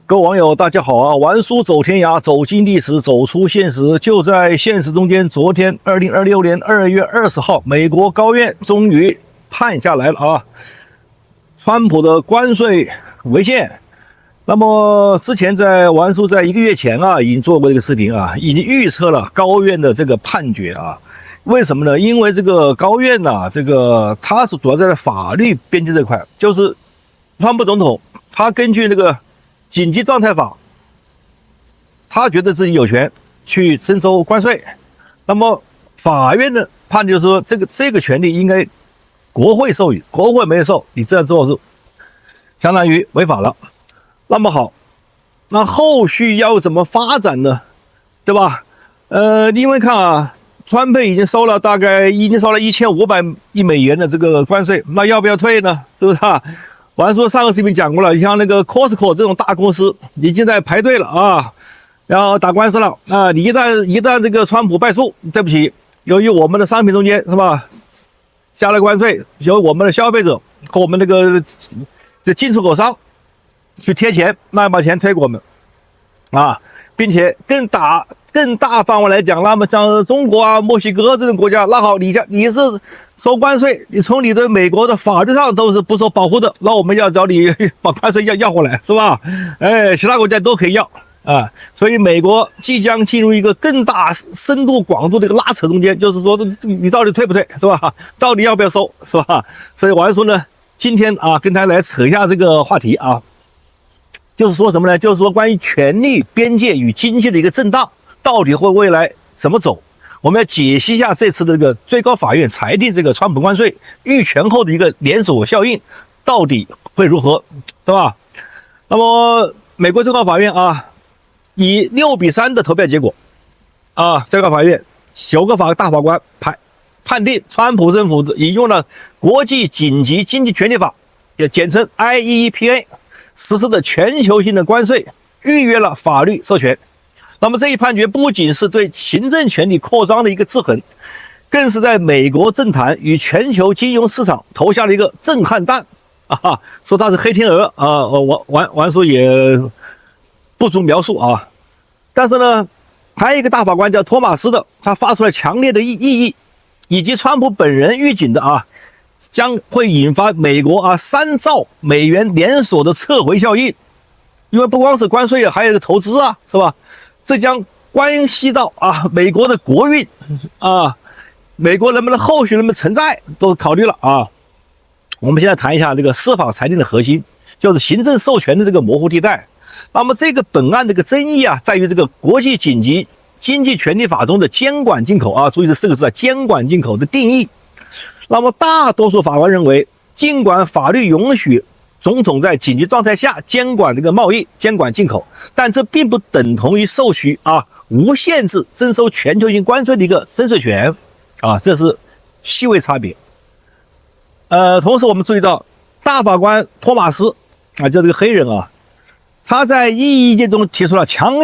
各位網友，大家好啊！玩書走天涯，走進歷史，走出現實。就在現實中間，昨天2026年2月20號，美國高院終於判下來了啊！川普的關稅違憲。那麼之前在玩書在1個月前啊，已經做過這個視頻啊，已經預測了高院的這個判決啊。為什麼呢？因為這個高院啊，它是主要在法律邊界這塊，就是川普總統他根據那個緊急狀態法，他覺得自己有權去徵收關稅。那麼法院的判決就是說，這個權利應該國會授予，國會沒有授，你這樣做是相當於違法了。那麼好，那後續要怎麼發展呢？對吧？因為看啊，川普已經收了1500億美元的這個關稅，那要不要退呢？是不是啊？玩書上個視頻講過了，像那個 Costco 這種大公司已經在排隊了啊，然後打官司了啊。你一旦這個川普敗訴，對不起，由於我們的商品中間是吧，加了關稅，由我們的消費者和我們這進出口商去貼錢，那要把錢退给我們啊，並且更大範圍來講，那麼像中國啊、墨西哥這種國家，那好，你是收關稅，你從你的美国的法律上都是不受保護的，那我們要找你把關稅要回來，是吧？其他國家都可以要啊，所以美國即将進入一個更大深度廣度的一個拉扯中間，就是說你到底退不退，是吧？到底要不要收，是吧？所以我還說呢，今天啊，跟大家來扯一下這個話題啊，就是說什麼呢？就是說關於權力邊界與經濟的一個震盪，到底會未來怎麼走？我們要解析一下這次的這個最高法院裁定這個川普關稅預權後的一個連鎖效應到底會如何，對吧？那麼美國最高法院啊，以6-3的投票結果啊，最高法院9個大法官判定川普政府引用了國際緊急經濟權利法，也簡稱 IEEPA 實施的全球性的關稅逾越了法律授權。那麼這一判決不僅是對行政權力擴張的一個制衡，更是在美國政壇與全球金融市場投下了一個震撼彈啊！說它是黑天鵝啊，玩書也不足描述啊。但是呢，還有一個大法官叫托馬斯的，他發出了強烈的異議，以及川普本人預警的啊，將會引發美國3兆美元連鎖的撤回效應，因為不光是關稅啊，還有一個投資啊，是吧？這將關係到美國的國運啊，美國能不能後續能不能存在都考慮了啊。我們現在談一下這個司法裁定的核心，就是行政授權的這個模糊地帶。那麼這個本案這個爭議啊，在於這個國際緊急經濟權利法中的監管進口啊，注意這4個字啊，監管進口的定義。那麼大多數法官認為，儘管法律允許總統在緊急狀態下監管這個貿易、監管進口，但這並不等同於授予無限制徵收全球性關稅的一個深邃權啊，這是細微差別。同時我們注意到，大法官托馬斯啊，就這個黑人啊，他在異議意見中提出了強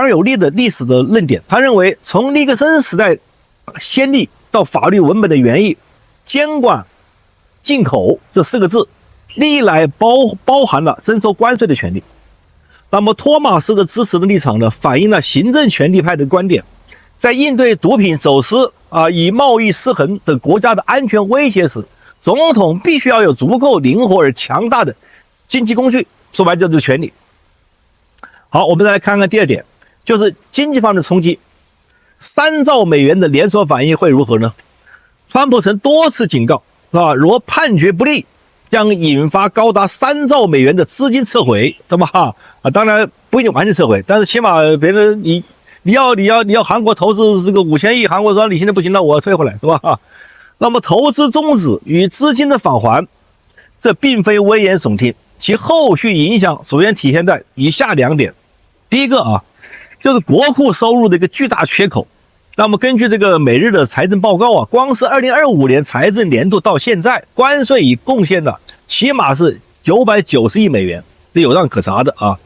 有力的歷史的論點。他認為，從尼克森時代先例到法律文本的原意，監管進口這4個字歷來包含了徵收關稅的權利。那麼托馬斯的支持的立場呢，反映了行政權力派的觀點，在應對毒品走私以貿易失衡等國家的安全威脅時，總統必須要有足夠靈活而強大的經濟工具，說白了就是權利。好，我們再來看看第二點，就是經濟方面的衝擊。3兆美元的連鎖反應會如何呢？川普曾多次警告若判決不利，將引發高達3兆美元的資金撤回，对吧？當然不一定完全撤回，但是起碼別人你要韓國投資這個5000億，韓國說你現在不行了，我要退回來，對吧？那麼投資終止與資金的返還，這並非危言聳聽，其後續影響首先體現在以下2點。第一個就是國庫收入的一個巨大缺口。那麼根据這個每日的財政報告光是2025年財政年度到現在，關稅已貢獻了起碼是990億美元，這有讓可查的啊。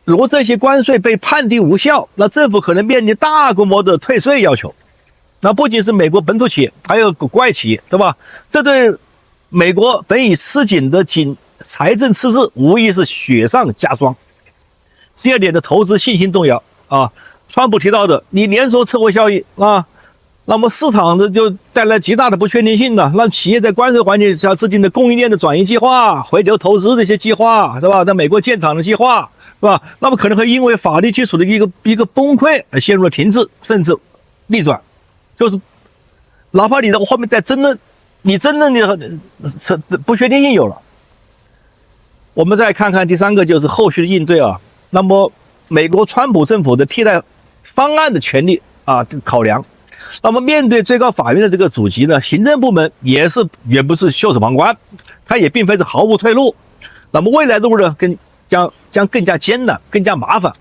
如果這些關稅被判定無效，那政府可能面臨大規模的退稅要求。那不僅是美國本土企業，還有國外企業，对吧？這對美國本已吃緊的财政赤字无疑是雪上加霜第二點的投資信心動搖啊，川普提到的你連鎖撤回效应啊，那麼市场的就帶來極大的不確定性呢，讓企業在關稅環境下制定的供應鏈的轉移計劃、回流投資的一些計劃是吧，在美國建廠的計劃是吧，那麼可能會因為法律基礎的一個崩潰而陷入了停滯甚至逆轉，就是哪怕你的後面再爭論，你爭論的不確定性有了。我們再看看第三個就是後續的應對啊，那麼美國川普政府的替代方案的權利啊考量，那麼面對最高法院的這個阻擊呢，行政部門也不是袖手旁觀，它也並非是毫無退路。那麼未來的路呢，將更加艱難，更加麻煩。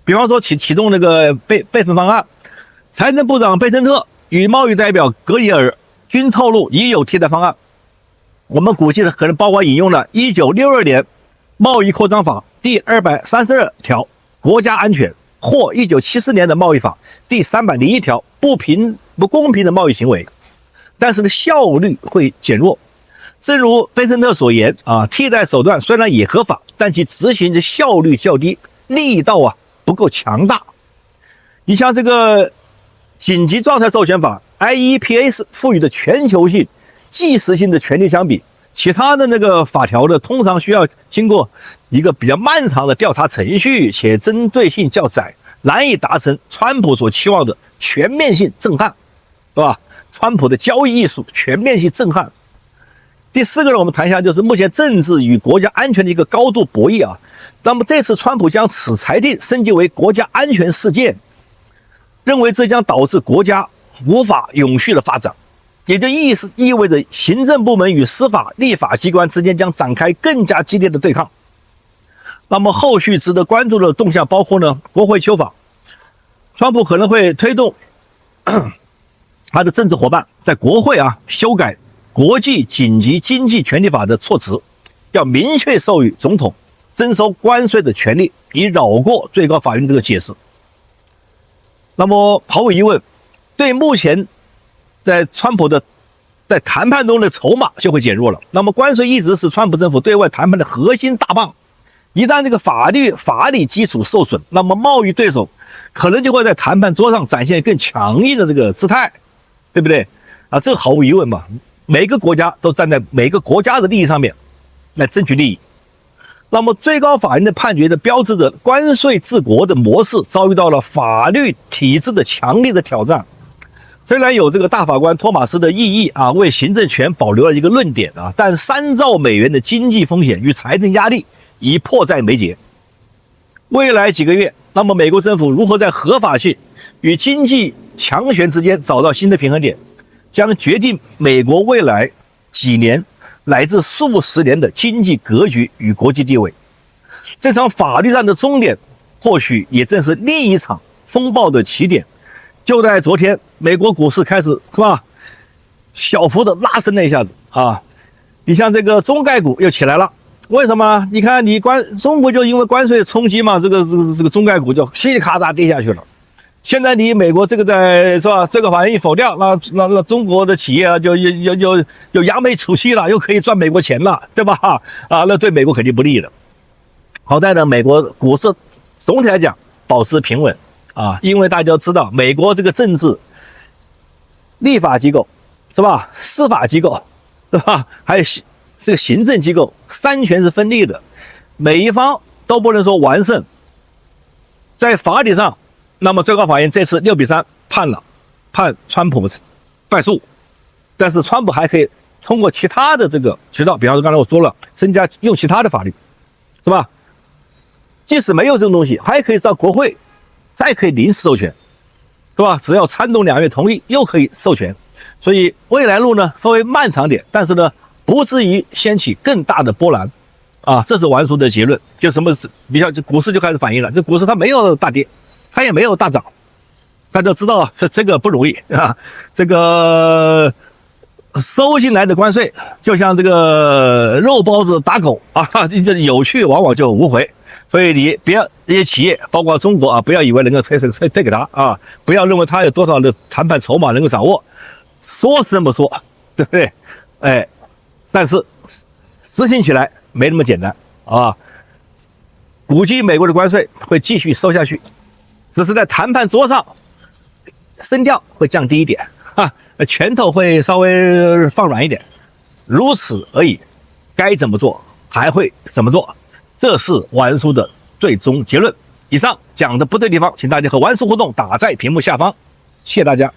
比方說啟動那個備份方案，財政部長貝森特與貿易代表格里爾均透露已有替代方案。我們估計的可能包括引用了1962年貿易擴張法第232條國家安全，或1974年的貿易法第301條不公平的貿易行為，但是呢效率會減弱。正如貝森特所言啊，替代手段雖然也合法，但其執行的效率較低，力道不夠強大。你像這個緊急狀態授權法 IEPA 賦予的全球性即時性的權利相比，其他的那個法條呢，通常需要經過一個比較漫長的調查程序，且針對性較窄，難以達成川普所期望的全面性震撼，是吧？川普的交易藝術全面性震撼。第四個呢，我們談一下就是目前政治與國家安全的一個高度博弈啊。那麼這次川普將此裁定升級為國家安全事件，認為這將導致國家無法永續的發展，也就意味着行政部門與司法立法機關之間將展開更加激烈的對抗。那麼後續值得關注的動向包括呢，國會修法，川普可能會推動他的政治夥伴在國會修改國際緊急經濟權利法的措辭，要明確授予總統徵收關稅的權利，以繞過最高法院這個解釋。那麼毫無疑問，對目前在川普的在談判中的籌碼就會減弱了。那麼關稅一直是川普政府對外談判的核心大棒，一旦這個法理基礎受損，那麼貿易對手可能就會在談判桌上展現更強硬的這個姿態，對不对啊？這毫無疑問嘛，每個國家都站在每個國家的利益上面來爭取利益。那麼最高法院的判決的標誌着關稅治國的模式遭遇到了法律體制的強烈的挑戰。雖然有這個大法官托馬斯的異議為行政權保留了一個論點但3兆美元的經濟風險與財政壓力已迫在眉睫。未來幾個月，那麼美國政府如何在合法性與經濟強權之間找到新的平衡點，將決定美國未來幾年乃至數十年的經濟格局與國際地位。這場法律戰的終點，或許也正是另一場風暴的起點。就在昨天，美國股市開始是吧，小幅的拉升了一下子你像這個中概股又起来了，為什麼？你看中國就因為關稅衝擊嘛，這個中概股就稀里咔嚓跌下去了。現在你美國這個是吧？這個法院一否掉，那中國的企業就有扬眉吐氣了，又可以賺美國錢了，對吧？那對美國肯定不利的。好在呢，美國股市總體來講保持平穩因為大家都知道，美國這個政治、立法機構是吧？司法機構是吧？還有這個行政機構，三权是分立的，每一方都不能說完勝。在法理上，那麼最高法院這次6-3判川普败訴，但是川普還可以通過其他的這個渠道，比方說剛才我說了，用其他的法律，是吧？即使没有這種東西，還可以到國會，再可以臨時授權，是吧？只要參眾兩院同意，又可以授權。所以未來路呢稍微漫長點，但是呢不至於掀起更大的波澜这是玩叔的結論。就什么比较，就股市就開始反應了，這股市它沒有大跌，它也沒有大漲，大家都知道這個不容易這個收進來的關稅就像這個肉包子打狗這有去往往就無回。所以你不要這些企業，包括中國不要以為能夠推給他不要認為他有多少的談判籌碼能夠掌握，說是這麼說，對不對？但是執行起來沒那麼簡單估計美國的關稅會繼續收下去，只是在談判桌上聲調會降低一點啊，拳頭會稍微放軟一點，如此而已。該怎麼做還會怎麼做，這是玩叔的最終結論。以上講的不對地方，請大家和玩叔互動，打在屏幕下方。謝謝大家。